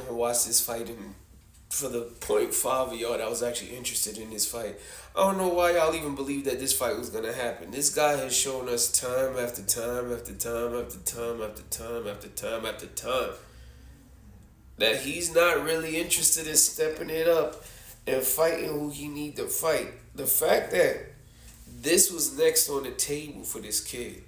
went and watched this fight, and for the .5 of y'all that was actually interested in this fight, I don't know why y'all even believe that this fight was gonna happen. This guy has shown us time after time after time after time after time after time after time that he's not really interested in stepping it up and fighting who he need to fight. The fact that this was next on the table for this kid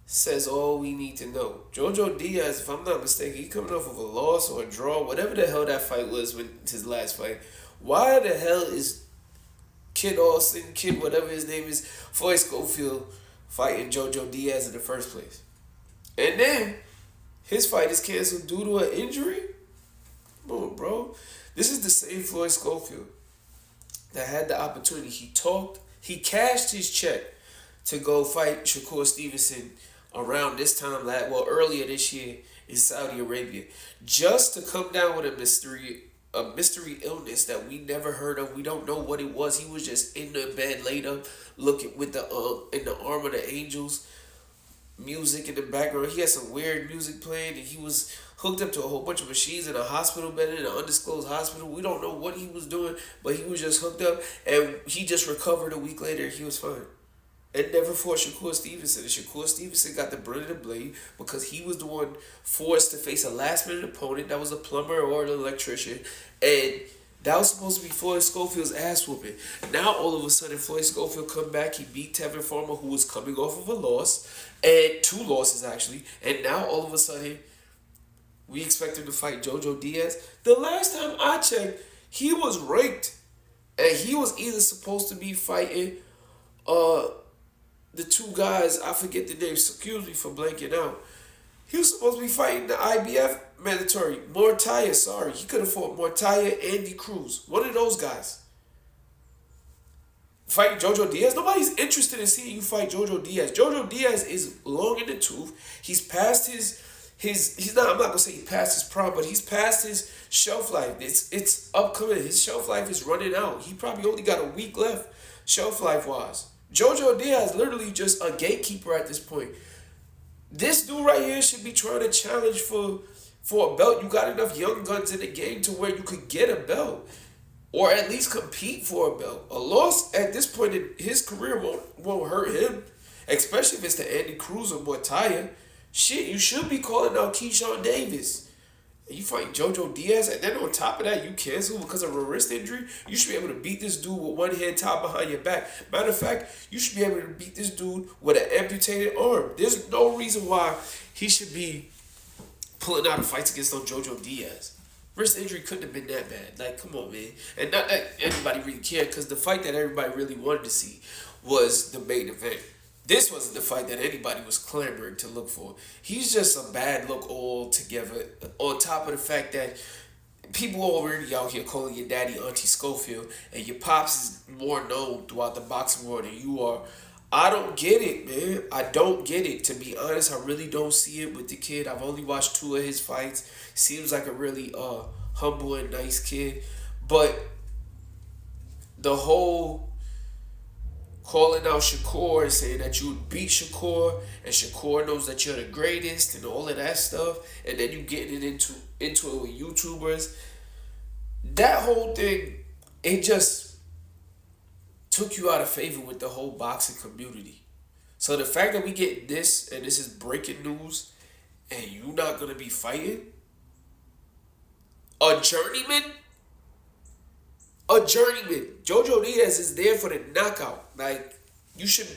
says all we need to know. JoJo Diaz, if I'm not mistaken, he coming off of a loss or a draw, whatever the hell that fight was with his last fight. Why the hell is Kid whatever his name is, Floyd Schofield fighting JoJo Diaz in the first place? And then his fight is canceled due to an injury? Come on, bro. This is the same Floyd Schofield that had the opportunity. He cashed his check to go fight Shakur Stevenson around this time, earlier this year in Saudi Arabia, just to come down with a mystery illness that we never heard of. We don't know what it was. He was just in the bed laid up, looking with the in the arm of the angels, music in the background. He had some weird music playing, and he was hooked up to a whole bunch of machines in a hospital bed, in an undisclosed hospital. We don't know what he was doing, but he was just hooked up, and he just recovered a week later. He was fine. And never fought Shakur Stevenson. And Shakur Stevenson got the brunt of the blade because he was the one forced to face a last-minute opponent that was a plumber or an electrician. And that was supposed to be Floyd Schofield's ass whooping. Now, all of a sudden, Floyd Schofield come back. He beat Tevin Farmer, who was coming off of a loss. And 2 losses, actually. And now, all of a sudden, we expect him to fight JoJo Diaz. The last time I checked, he was ranked. And he was either supposed to be fighting the 2 guys, I forget the names, excuse me for blanking out. He was supposed to be fighting the IBF mandatory. Mortaya, sorry. He could have fought Mortaya, Andy Cruz. One of those guys. Fighting JoJo Diaz? Nobody's interested in seeing you fight JoJo Diaz. JoJo Diaz is long in the tooth. He's past he's not, I'm not gonna say he passed his prime, but he's past his shelf life. It's upcoming. His shelf life is running out. He probably only got a week left, shelf life wise. JoJo Diaz literally just a gatekeeper at this point. This dude right here should be trying to challenge for a belt. You got enough young guns in the game to where you could get a belt, or at least compete for a belt. A loss at this point in his career won't hurt him, especially if it's to Andy Cruz or Mortaya. Shit, you should be calling out Keyshawn Davis. And you fight JoJo Diaz, and then on top of that, you cancel because of a wrist injury. You should be able to beat this dude with one hand tied behind your back. Matter of fact, you should be able to beat this dude with an amputated arm. There's no reason why he should be pulling out of fights against no JoJo Diaz. Wrist injury couldn't have been that bad. Like, come on, man. And not that anybody really cared, because the fight that everybody really wanted to see was the main event. This wasn't the fight that anybody was clamoring to look for. He's just a bad look altogether. On top of the fact that people already out here calling your daddy Auntie Schofield, and your pops is more known throughout the boxing world than you are. I don't get it, man. I don't get it. To be honest, I really don't see it with the kid. I've only watched 2 of his fights. Seems like a really humble and nice kid. But the whole calling out Shakur and saying that you would beat Shakur, and Shakur knows that you're the greatest and all of that stuff, and then you getting it into it with YouTubers. That whole thing, it just took you out of favor with the whole boxing community. So the fact that we get this, and this is breaking news, and you not gonna be fighting a journeyman. A journeyman. JoJo Diaz is there for the knockout. Like, you should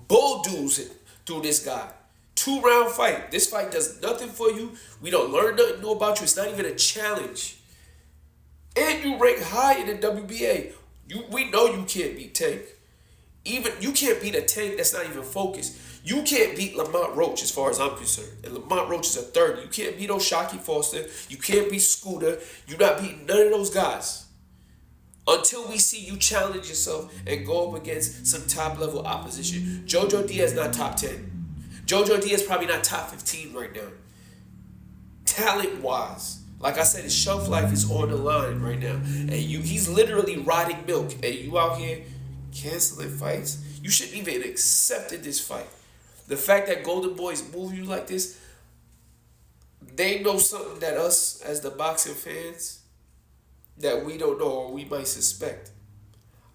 bulldoze it through this guy. 2-round fight. This fight does nothing for you. We don't learn nothing new about you. It's not even a challenge. And you rank high in the WBA. We know you can't beat Tank. Even you can't beat a Tank that's not even focused. You can't beat Lamont Roach as far as I'm concerned. And Lamont Roach is a 30. You can't beat O'Shaquie Foster. You can't beat Scooter. You're not beating none of those guys until we see you challenge yourself and go up against some top-level opposition. JoJo Diaz not top 10. JoJo Diaz probably not top 15 right now. Talent-wise. Like I said, his shelf life is on the line right now. And he's literally rotting milk. And you out here canceling fights? You shouldn't even accepted this fight. The fact that Golden Boy is moving you like this, they know something that us as the boxing fans that we don't know or we might suspect.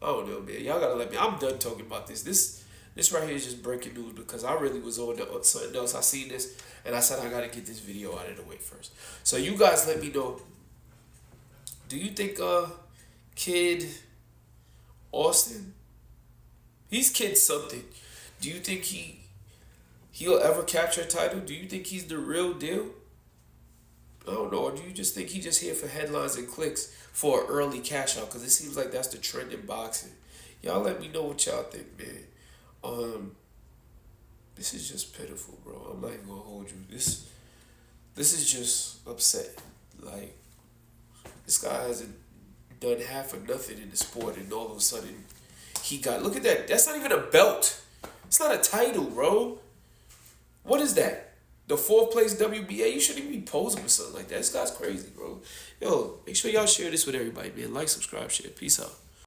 I don't know, man. Y'all gotta let me. I'm done talking about this. This right here is just breaking news because I really was on something else. I seen this and I said I gotta get this video out of the way first. So you guys let me know. Do you think Kid Austin? He's Kid something. Do you think he'll ever capture a title? Do you think he's the real deal? I don't know. Or do you just think he's just here for headlines and clicks for an early cash out? Because it seems like that's the trend in boxing. Y'all let me know what y'all think, man. This is just pitiful, bro. I'm not even gonna hold you. This is just upsetting. Like, this guy hasn't done half of nothing in the sport, and all of a sudden he got. Look at that. That's not even a belt. It's not a title, bro. What is that? The 4th place WBA? You shouldn't even be posing with something like that. This guy's crazy, bro. Yo, make sure y'all share this with everybody, man. Like, subscribe, share. Peace out.